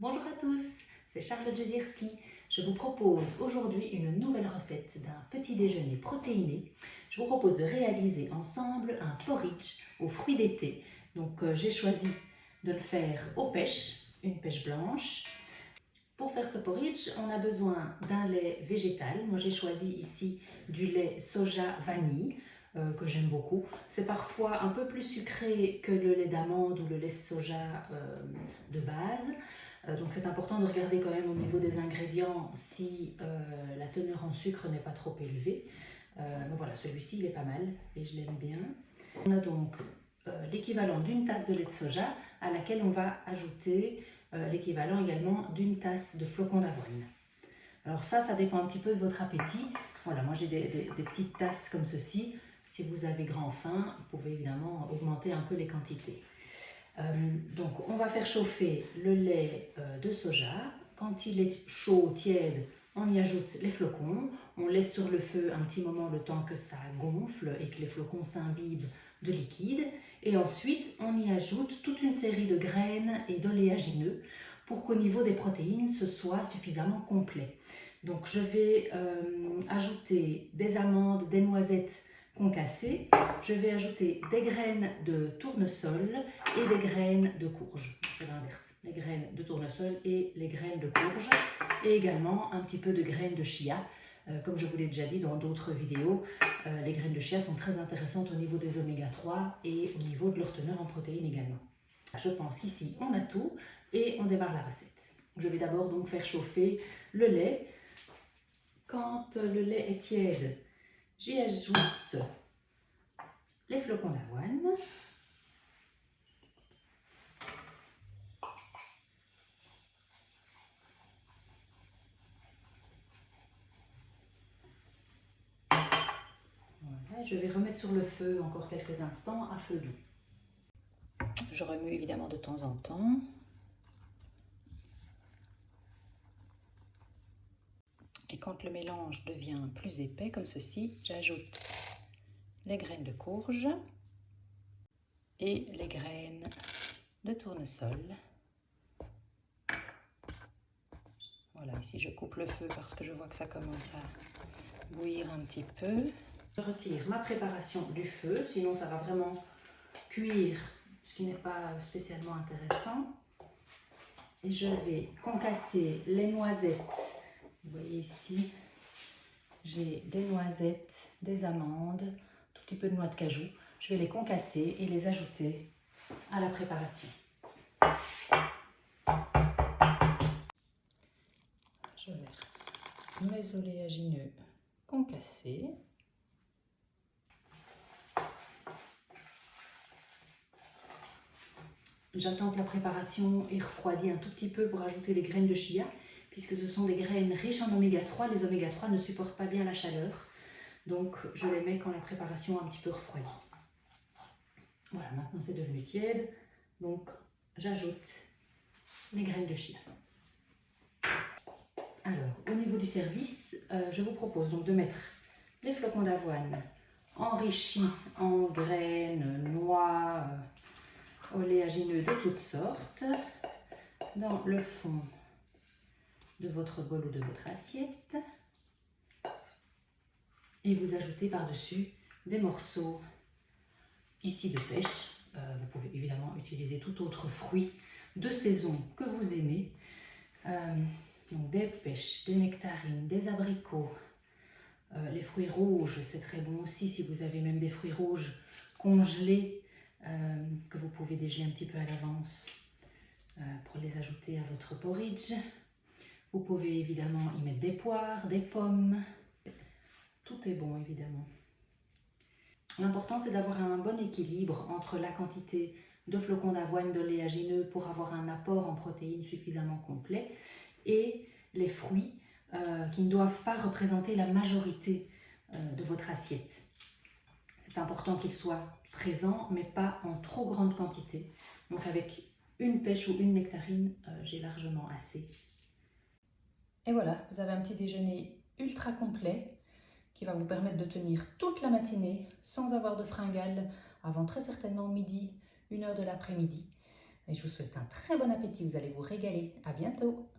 Bonjour à tous, c'est Charlotte Jezierski. Je vous propose aujourd'hui une nouvelle recette d'un petit déjeuner protéiné. Je vous propose de réaliser ensemble un porridge aux fruits d'été. Donc j'ai choisi de le faire aux pêches, une pêche blanche. Pour faire ce porridge, on a besoin d'un lait végétal. Moi j'ai choisi ici du lait soja vanille. Que j'aime beaucoup. C'est parfois un peu plus sucré que le lait d'amande ou le lait soja de base. Donc c'est important de regarder quand même au niveau des ingrédients si la teneur en sucre n'est pas trop élevée. Mais voilà, celui-ci il est pas mal et je l'aime bien. On a donc l'équivalent d'une tasse de lait de soja à laquelle on va ajouter l'équivalent également d'une tasse de flocons d'avoine. Alors ça dépend un petit peu de votre appétit. Voilà, moi j'ai des petites tasses comme ceci. Si vous avez grand faim, vous pouvez évidemment augmenter un peu les quantités. Donc on va faire chauffer le lait de soja. Quand il est chaud, tiède, on y ajoute les flocons. On laisse sur le feu un petit moment le temps que ça gonfle et que les flocons s'imbibent de liquide. Et ensuite, on y ajoute toute une série de graines et d'oléagineux pour qu'au niveau des protéines, ce soit suffisamment complet. Donc je vais ajouter des amandes, des noisettes concassées. Je vais ajouter des graines de tournesol et des graines de courge. C'est l'inverse, les graines de tournesol et les graines de courge. Et également un petit peu de graines de chia. Comme je vous l'ai déjà dit dans d'autres vidéos, les graines de chia sont très intéressantes au niveau des oméga 3 et au niveau de leur teneur en protéines également. Je pense qu'ici on a tout et on démarre la recette. Je vais d'abord donc faire chauffer le lait. Quand le lait est tiède, j'y ajoute les flocons d'avoine. Voilà, je vais remettre sur le feu encore quelques instants à feu doux. Je remue évidemment de temps en temps. Et quand le mélange devient plus épais comme ceci, j'ajoute les graines de courge et les graines de tournesol. Voilà, ici je coupe le feu parce que je vois que ça commence à bouillir un petit peu. Je retire ma préparation du feu, sinon ça va vraiment cuire, ce qui n'est pas spécialement intéressant. Et je vais concasser les noisettes. Vous voyez ici, j'ai des noisettes, des amandes, un tout petit peu de noix de cajou. Je vais les concasser et les ajouter à la préparation. Je verse mes oléagineux concassés. J'attends que la préparation ait refroidi un tout petit peu pour ajouter les graines de chia, puisque ce sont des graines riches en oméga 3. Les oméga 3 ne supportent pas bien la chaleur, donc je les mets quand la préparation a un petit peu refroidi. Voilà, maintenant c'est devenu tiède, donc j'ajoute les graines de chia. Alors, au niveau du service, je vous propose donc de mettre les flocons d'avoine enrichis en graines, noix, oléagineux de toutes sortes dans le fond de votre bol ou de votre assiette. Et vous ajoutez par-dessus des morceaux ici de pêche. Vous pouvez évidemment utiliser tout autre fruit de saison que vous aimez. Donc des pêches, des nectarines, des abricots, les fruits rouges, c'est très bon aussi si vous avez même des fruits rouges congelés que vous pouvez dégeler un petit peu à l'avance pour les ajouter à votre porridge. Vous pouvez évidemment y mettre des poires, des pommes. Tout est bon évidemment. L'important c'est d'avoir un bon équilibre entre la quantité de flocons d'avoine, d'oléagineux pour avoir un apport en protéines suffisamment complet et les fruits qui ne doivent pas représenter la majorité de votre assiette. C'est important qu'ils soient présents mais pas en trop grande quantité. Donc avec une pêche ou une nectarine, j'ai largement assez. Et voilà, vous avez un petit déjeuner ultra complet qui va vous permettre de tenir toute la matinée sans avoir de fringales avant très certainement midi, 1h de l'après-midi. Et je vous souhaite un très bon appétit, vous allez vous régaler. À bientôt!